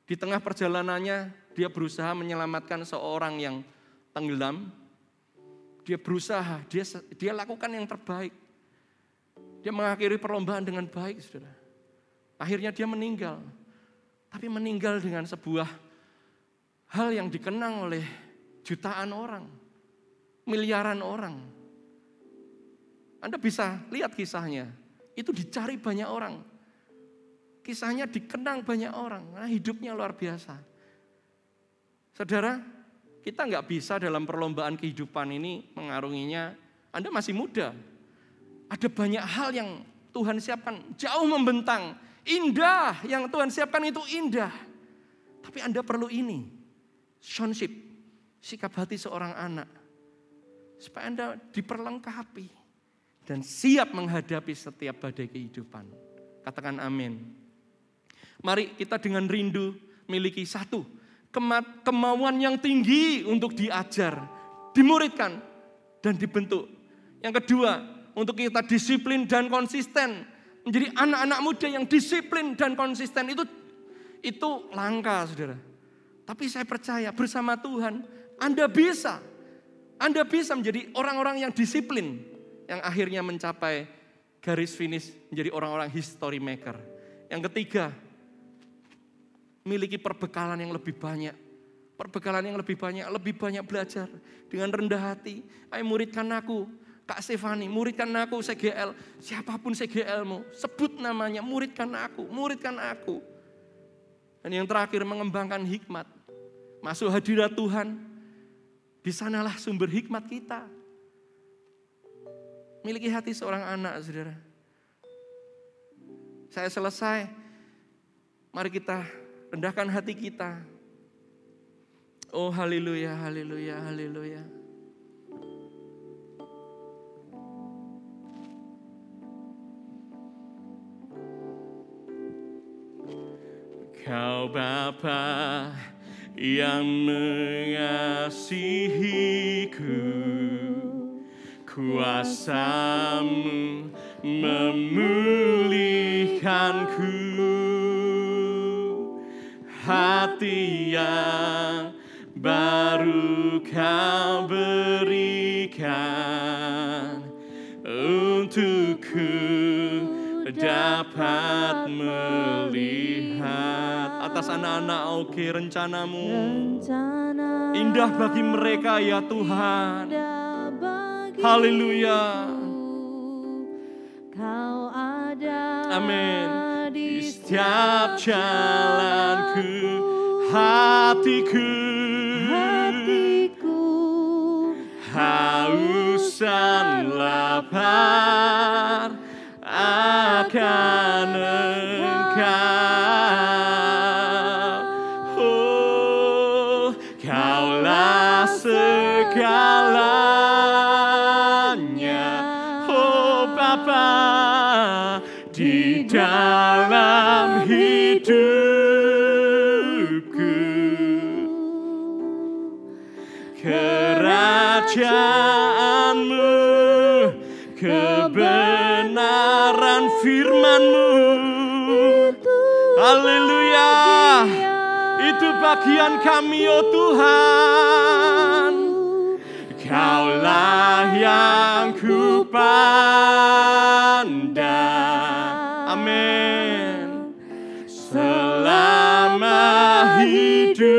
Di tengah perjalanannya dia berusaha menyelamatkan seorang yang tenggelam. Dia berusaha, dia lakukan yang terbaik. Dia mengakhiri perlombaan dengan baik, saudara. Akhirnya dia meninggal. Tapi meninggal dengan sebuah hal yang dikenang oleh jutaan orang, miliaran orang. Anda bisa lihat kisahnya, itu dicari banyak orang. Kisahnya dikenang banyak orang, nah hidupnya luar biasa. Saudara, kita nggak bisa dalam perlombaan kehidupan ini mengarunginya. Anda masih muda, ada banyak hal yang Tuhan siapkan, jauh membentang. Indah, yang Tuhan siapkan itu indah. Tapi Anda perlu ini, sonship. sikap hati seorang anak. Supaya Anda diperlengkapi dan siap menghadapi setiap badai kehidupan. Katakan amin. Mari kita dengan rindu miliki satu, kemauan yang tinggi untuk diajar, dimuridkan, dan dibentuk. Yang kedua, untuk kita disiplin dan konsisten. Menjadi anak-anak muda yang disiplin dan konsisten itu langka, saudara. Tapi saya percaya bersama Tuhan, Anda bisa menjadi orang-orang yang disiplin, yang akhirnya mencapai garis finish menjadi orang-orang history maker. Yang ketiga, miliki perbekalan yang lebih banyak. Lebih banyak belajar dengan rendah hati. Ayo muridkan aku, Kak Stefani, muridkan aku CGL, siapapun CGL-mu, sebut namanya, muridkan aku. Dan yang terakhir, mengembangkan hikmat. Masuk hadirat Tuhan, di sanalah sumber hikmat kita. Miliki hati seorang anak, saudara. Saya selesai. Mari kita rendahkan hati kita. Oh haleluya, haleluya, haleluya. Kau Bapa yang mengasihiku, kuasa-Mu memulihkanku, hati yang baru Kau berikan, untukku dapat melihat. Atas anak-anak Oke, rencana-Mu indah bagi mereka ya Tuhan. Haleluya. Kau ada Amin. di Setiap jalanku, hatiku haus dan lapar akan Engkau. Oh, Kaulah segalanya, oh Bapa, di dalam hidupku. Kerajaan-Mu, kebenaran firman-Mu, haleluya, itu bagian kami oh Tuhan. Kaulah yang kupandang, amin, selama hidupku.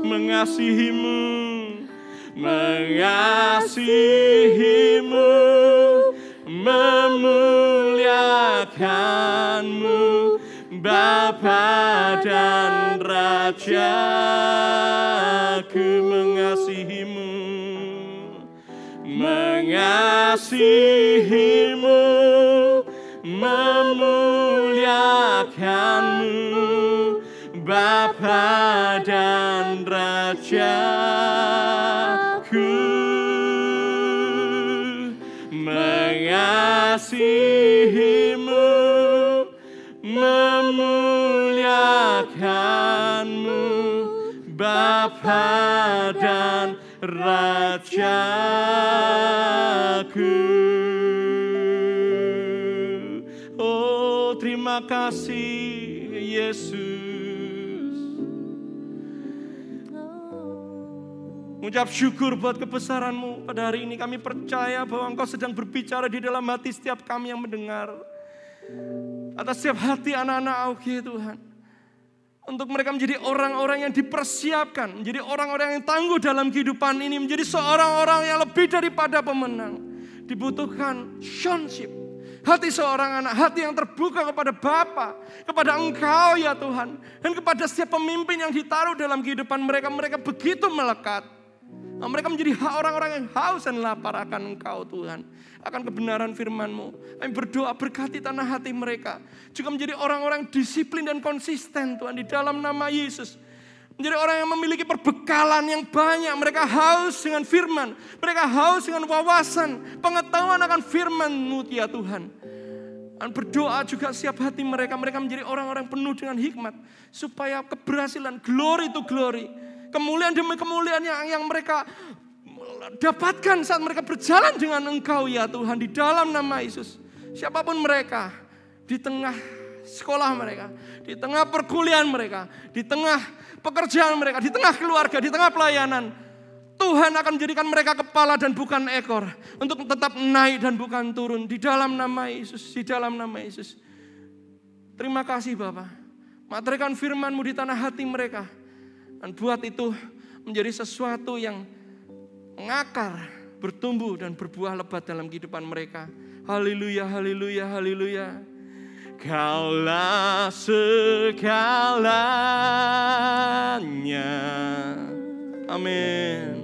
Mengasihi-Mu, memuliakan-Mu, Bapa dan Rajaku. Mengasihi-Mu, memuliakan-Mu, Bapa dan Rajaku. Mengasihi-Mu, memuliakan-Mu, Bapa dan Rajaku. Oh, terima kasih Yesus. Mengucap syukur buat kebesaran-Mu pada hari ini. Kami percaya bahwa Engkau sedang berbicara di dalam hati setiap kami yang mendengar. Atas setiap hati anak-anak Augie Tuhan. Untuk mereka menjadi orang-orang yang dipersiapkan. Menjadi orang-orang yang tangguh dalam kehidupan ini. Menjadi seorang orang yang lebih daripada pemenang. Dibutuhkan sonship. Hati seorang anak, hati yang terbuka kepada Bapa, kepada Engkau ya Tuhan. Dan kepada setiap pemimpin yang ditaruh dalam kehidupan mereka. Mereka begitu melekat. Mereka menjadi orang-orang yang haus dan lapar akan Engkau Tuhan. Akan kebenaran firman-Mu. Kami berdoa berkati tanah hati mereka. Juga menjadi orang-orang disiplin dan konsisten Tuhan. Di dalam nama Yesus. Menjadi orang yang memiliki perbekalan yang banyak. Mereka haus dengan firman. Mereka haus dengan wawasan, pengetahuan akan firman-Mu ya Tuhan. Dan berdoa juga setiap hati mereka. Mereka menjadi orang-orang penuh dengan hikmat. Supaya keberhasilan, glory to glory. Kemuliaan demi kemuliaan yang mereka dapatkan saat mereka berjalan dengan Engkau ya Tuhan. Di dalam nama Yesus. Siapapun mereka, di tengah sekolah mereka, di tengah perkuliahan mereka, di tengah pekerjaan mereka, di tengah keluarga, di tengah pelayanan, Tuhan akan menjadikan mereka kepala dan bukan ekor, untuk tetap naik dan bukan turun, di dalam nama Yesus, di dalam nama Yesus. Terima kasih Bapa, materikan firman-Mu di tanah hati mereka, dan buat itu menjadi sesuatu yang mengakar, bertumbuh dan berbuah lebat dalam kehidupan mereka. Haleluya, haleluya, haleluya. Kaulah segalanya. Amin.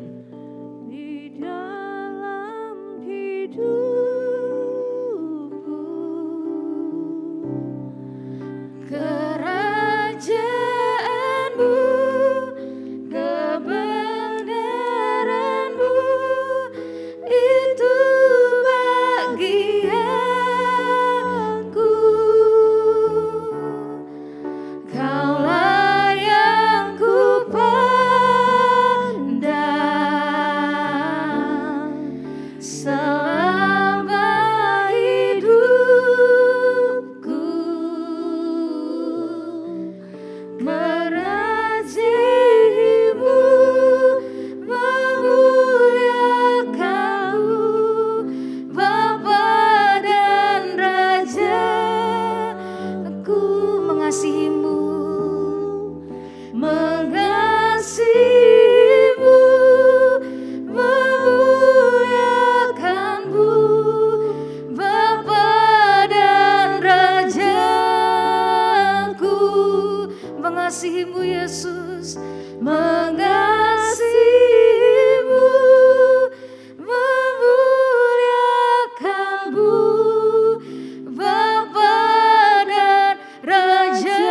Di dalam hidupku, Kerajaan-Mu, kebenaran-Mu, itu bagianku. Kaulah yang ku pandang selama hidupku, merajimu, memuliakan-Mu, Bapa dan Raja. Aku mengasihi-Mu, mengasihi-Mu, memuliakan-Mu, Bapa dan Rajaku. Mengasihi-Mu Yesus, mengasihi-Mu, memuliakan-Mu, Bapa dan Rajaku.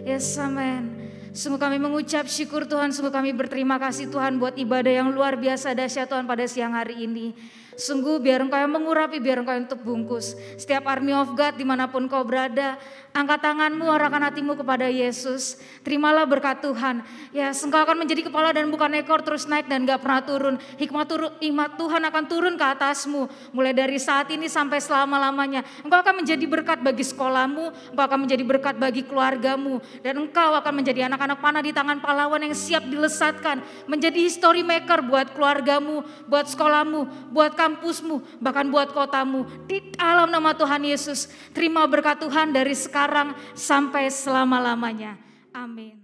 Yes, amen. Sungguh kami mengucap syukur Tuhan, sungguh kami berterima kasih Tuhan buat ibadah yang luar biasa dahsyat Tuhan pada siang hari ini. Sungguh biar Engkau yang mengurapi, biar Engkau yang untuk bungkus. Setiap army of God dimanapun kau berada, angkat tanganmu, arahkan hatimu kepada Yesus. Terimalah berkat Tuhan. Ya, Engkau akan menjadi kepala dan bukan ekor, terus naik dan gak pernah turun. Hikmat Tuhan akan turun ke atasmu. Mulai dari saat ini sampai selama-lamanya. Engkau akan menjadi berkat bagi sekolahmu, Engkau akan menjadi berkat bagi keluargamu. Dan Engkau akan menjadi anak-anak panah di tangan pahlawan yang siap dilesatkan. Menjadi history maker buat keluargamu, buat sekolahmu, buat kampusmu, bahkan buat kotamu. Di dalam nama Tuhan Yesus, terima berkat Tuhan dari sekarang sampai selama-lamanya. Amin.